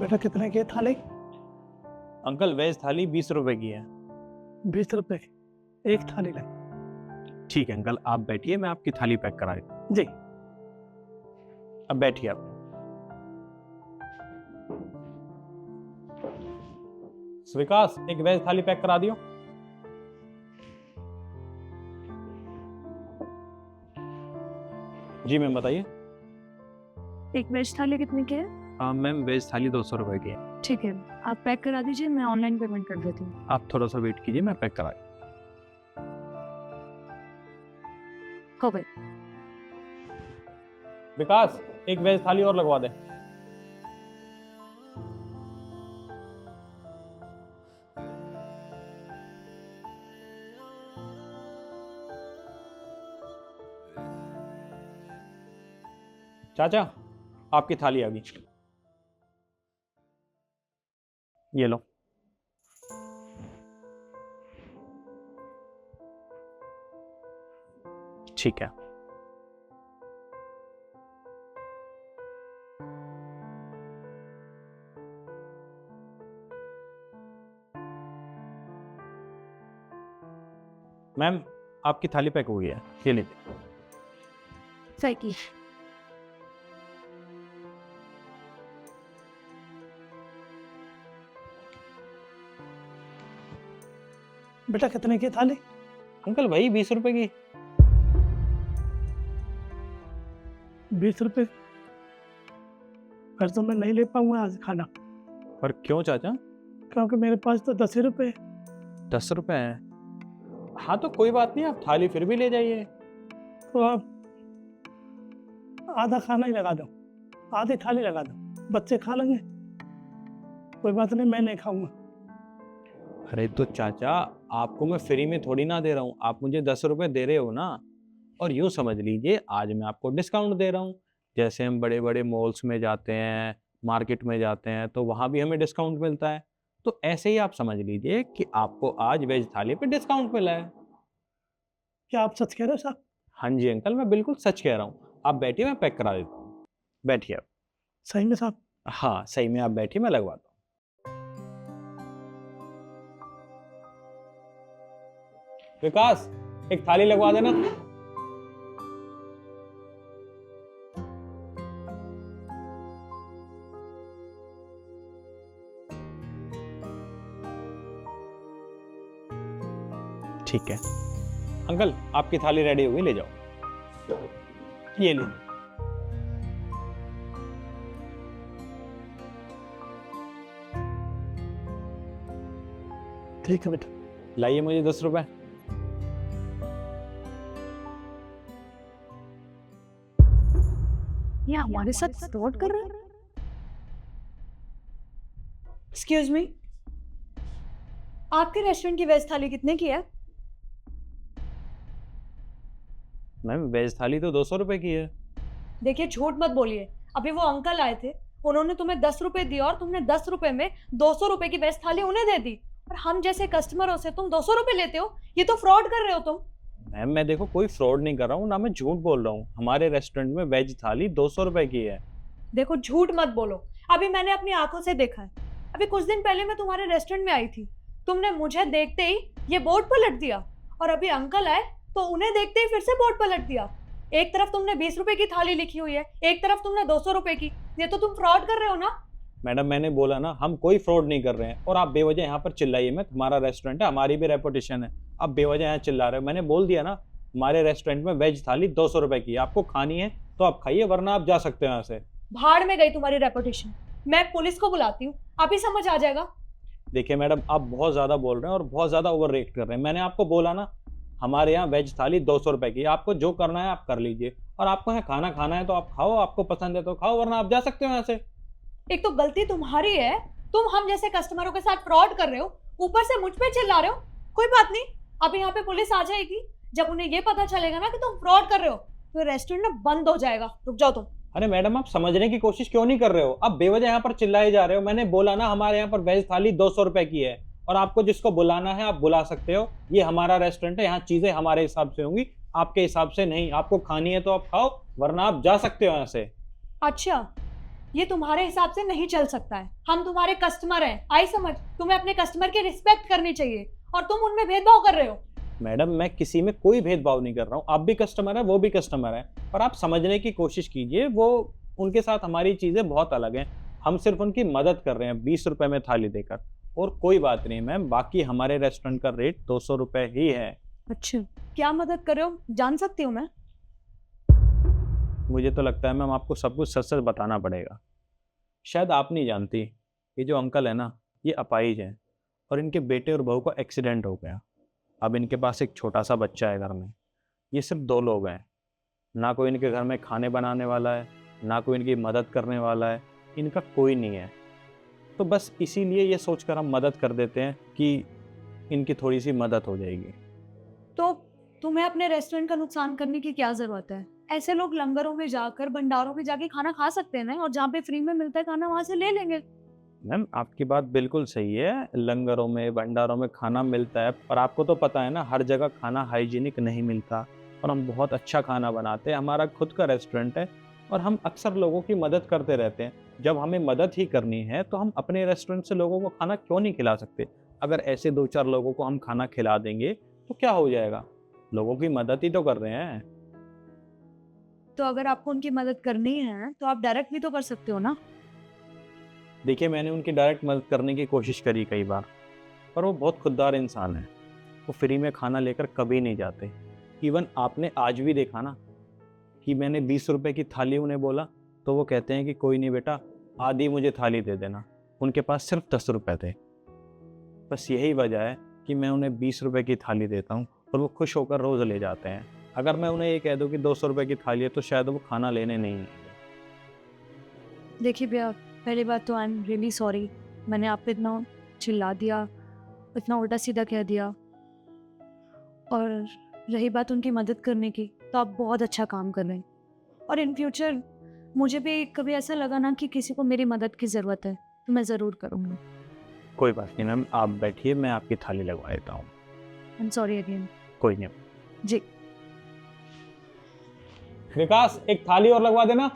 बेटा कितने की है थाली? अंकल वेज थाली 20 रुपए की है। 20 रुपए एक थाली लगी। ठीक है अंकल, आप बैठिए, मैं आपकी थाली पैक करा देता हूँ। जी। अब बैठिए आप। विकास, एक वेज थाली पैक करा दियो। जी मैम बताइए। एक वेज थाली कितने की है? मैम वेज थाली 200 रुपए की है। ठीक है, आप पैक करा दीजिए, मैं ऑनलाइन पेमेंट कर देती हूँ। आप थोड़ा सा वेट कीजिए, मैं पैक करा। हो गए। विकास, एक वेज थाली और लगवा दे। चाचा, आपकी थाली आ गई, ये लो। ठीक है। मैम, आपकी थाली पैक हो गई है, ये लीजिए। सही की। बेटा कितने की थाली? अंकल वही 20 रुपए की। 20 रुपए? फिर तो मैं नहीं ले पाऊंगा आज खाना, पर क्यों चाचा? क्योंकि मेरे पास तो 10 रुपए है। 10 रुपए है? हाँ तो कोई बात नहीं, आप थाली फिर भी ले जाइए। तो आप आधा खाना ही लगा दो, आधी थाली लगा दो, बच्चे खा लेंगे। कोई बात नहीं, मैं नहीं खाऊंगा। अरे तो चाचा, आपको मैं फ्री में थोड़ी ना दे रहा हूँ, आप मुझे 10 रुपए दे रहे हो ना। और यूँ समझ लीजिए, आज मैं आपको डिस्काउंट दे रहा हूँ। जैसे हम बड़े बड़े मॉल्स में जाते हैं, मार्केट में जाते हैं, तो वहाँ भी हमें डिस्काउंट मिलता है। तो ऐसे ही आप समझ लीजिए कि आपको आज वेज थाली पे डिस्काउंट मिला है। क्या आप सच कह रहे हो साहब? हाँ जी अंकल, मैं बिल्कुल सच कह रहा हूँ। आप बैठिए, मैं पैक करा देता हूँ। बैठिए आप। सही में साहब? हाँ सही में, आप बैठिए, मैं लगवाता हूँ। विकास, एक थाली लगवा देना। ठीक है अंकल, आपकी थाली रेडी हुई, ले जाओ। ये ले। ठीक है बेटा। लाइए मुझे 10 रुपए। ये हमारे साथ फ्रॉड कर रहा है। एक्सक्यूज मी, आपके रेस्टोरेंट की वेज थाली कितने की है? मैम वेज थाली तो 200 रुपए की है। देखिए झूठ मत बोलिए, अभी वो अंकल आए थे, उन्होंने तुम्हें 10 रुपए दिए और तुमने 10 रुपए में 200 रुपए की वेज थाली उन्हें दे दी, और हम जैसे कस्टमरों से तुम 200 रुपए लेते हो। ये तो फ्रॉड कर रहे हो तुम। मैम मैं देखो कोई फ्रॉड नहीं कर रहा हूँ, ना मैं झूठ बोल रहा हूँ। हमारे रेस्टोरेंट में वेज थाली 200 रुपए की है। देखो झूठ मत बोलो, अभी मैंने अपनी आंखों से देखा है। अभी कुछ दिन पहले मैं तुम्हारे रेस्टोरेंट में आई थी, तुमने मुझे देखते ही ये बोर्ड पलट दिया, और अभी अंकल आए तो उन्हें देखते ही फिर से बोर्ड पलट दिया। एक तरफ तुमने 20 रुपए की थाली लिखी हुई है, एक तरफ तुमने 200 रुपए की। ये तो तुम फ्रॉड कर रहे हो ना। मैडम मैंने बोला ना, हम कोई फ्रॉड नहीं कर रहे हैं, और आप बेवजह यहाँ पर चिल्लाइए मत। हमारा रेस्टोरेंट है, हमारी भी रेपुटेशन है, आप बेवजह यहाँ चिल्ला रहे हो। मैंने बोल दिया ना, हमारे रेस्टोरेंट में वेज थाली 200 रुपए की है। आपको खानी है तो आप खाइए, वरना आप जा सकते हो यहाँ से। भाड़ में गई तुम्हारी रेपुटेशन, मैं पुलिस को बुलाती हूँ, अभी समझ आ जाएगा। देखिए मैडम, आप बहुत ज़्यादा बोल रहे हैं और बहुत ज़्यादा ओवर रेट कर रहे हैं। मैंने आपको बोला ना, हमारे यहाँ वेज थाली 200 रुपए की। आपको जो करना है आप कर लीजिए, और आपको यहाँ खाना खाना है तो आप खाओ, आपको पसंद है तो खाओ, वरना आप जा सकते हो यहाँ से। एक तो गलती तुम्हारी है, तुम हम जैसे कस्टमरों के साथ फ्रॉड कर रहे हो, ऊपर से मुझ पे चिल्ला रहे हो। कोई बात नहीं, अभी यहाँ पे पुलिस आ जाएगी। जब उन्हें ये पता चलेगा ना कि तुम फ्रॉड कर रहे हो, तो रेस्टोरेंट ना बंद हो जाएगा। रुक जाओ तुम। अरे मैडम, आप समझने की कोशिश क्यों नहीं कर रहे हो? आप बेवजह यहाँ पर चिल्लाए जा रहे हो। मैंने बोला ना, हमारे यहाँ पर वेज थाली 200 रुपए की है, और आपको जिसको बुलाना है आप बुला सकते हो। ये हमारा रेस्टोरेंट है, यहाँ चीजें हमारे हिसाब से होंगी, आपके हिसाब से नहीं। आपको खानी है तो आप खाओ, वरना आप जा सकते हो यहाँ से। अच्छा, ये तुम्हारे हिसाब से नहीं चल सकता है। हम तुम्हारे कस्टमर हैं, आई समझ। तुम्हें अपने कस्टमर की रिस्पेक्ट करनी चाहिए और तुम उनमें भेदभाव कर रहे हो। मैडम मैं किसी में कोई भेदभाव नहीं कर रहा हूँ, आप भी कस्टमर है, वो भी कस्टमर है, पर आप समझने की कोशिश कीजिए, वो उनके साथ हमारी चीज़ें बहुत अलग हैं। हम सिर्फ उनकी मदद कर रहे हैं 20 रुपए में थाली देकर, और कोई बात नहीं मैम, बाकी हमारे रेस्टोरेंट का रेट 200 रुपए ही है। अच्छा, क्या मदद कर रहे हो, जान सकती हूँ मैं? मुझे तो लगता है मैम आपको सब कुछ सच सच बताना पड़ेगा। शायद आप नहीं जानती, ये जो अंकल है ना, ये अपाहिज हैं और इनके बेटे और बहू का एक्सीडेंट हो गया। अब इनके पास एक छोटा सा बच्चा है घर में। ये सिर्फ 2 लोग हैं, ना कोई इनके घर में खाने बनाने वाला है, ना कोई इनकी मदद करने वाला है, इनका कोई नहीं है। तो बस इसीलिए ये सोचकर हम मदद कर देते हैं कि इनकी थोड़ी सी मदद हो जाएगी। तो तुम्हें अपने रेस्टोरेंट का नुकसान करने की क्या जरूरत है? ऐसे लोग लंगरों में जाकर, भंडारों में जाके खाना खा सकते हैं ना, और जहाँ पे फ्री में मिलता है खाना वहां से ले लेंगे। मैम आपकी बात बिल्कुल सही है, लंगरों में भंडारों में खाना मिलता है, पर आपको तो पता है ना, हर जगह खाना हाइजीनिक नहीं मिलता, और हम बहुत अच्छा खाना बनाते हैं। हमारा खुद का रेस्टोरेंट है और हम अक्सर लोगों की मदद करते रहते हैं। जब हमें मदद ही करनी है तो हम अपने रेस्टोरेंट से लोगों को खाना क्यों नहीं खिला सकते? अगर ऐसे 2-4 लोगों को हम खाना खिला देंगे तो क्या हो जाएगा? लोगों की मदद ही तो कर रहे हैं। तो अगर आपको उनकी मदद करनी है तो आप डायरेक्ट भी तो कर सकते हो ना। देखिए मैंने उनकी डायरेक्ट मदद करने की कोशिश करी कई बार, पर वो बहुत खुददार इंसान है, वो फ्री में खाना लेकर कभी नहीं जाते। इवन आपने आज भी देखा ना कि मैंने 20 रुपए की थाली उन्हें बोला, तो वो कहते हैं कि कोई नहीं बेटा, आधी मुझे थाली दे देना। उनके पास सिर्फ 10 रुपए थे। बस यही वजह है कि मैं उन्हें 20 रुपए की थाली देता हूँ और वो खुश होकर रोज़ ले जाते हैं। अगर मैं उन्हें ये कह दूँ कि 200 रुपए की थाली है तो शायद वो खाना लेने नहीं आएंगे। देखिए भैया, पहली बात तो आई एम रियली सॉरी, मैंने आप पे इतना चिल्ला दिया, इतना उल्टा सीधा कह दिया। और रही बात उनकी मदद करने की, तो आप बहुत अच्छा काम कर रहे हैं। और इन फ्यूचर मुझे भी कभी ऐसा लगा ना कि किसी को मेरी मदद की ज़रूरत है तो मैं ज़रूर करूँगी। कोई बात नहीं मैम, आप बैठिए, मैं आपकी थाली लगवा देता हूँ। I am sorry again. कोई नहीं जी। विकास, एक थाली और लगवा देना।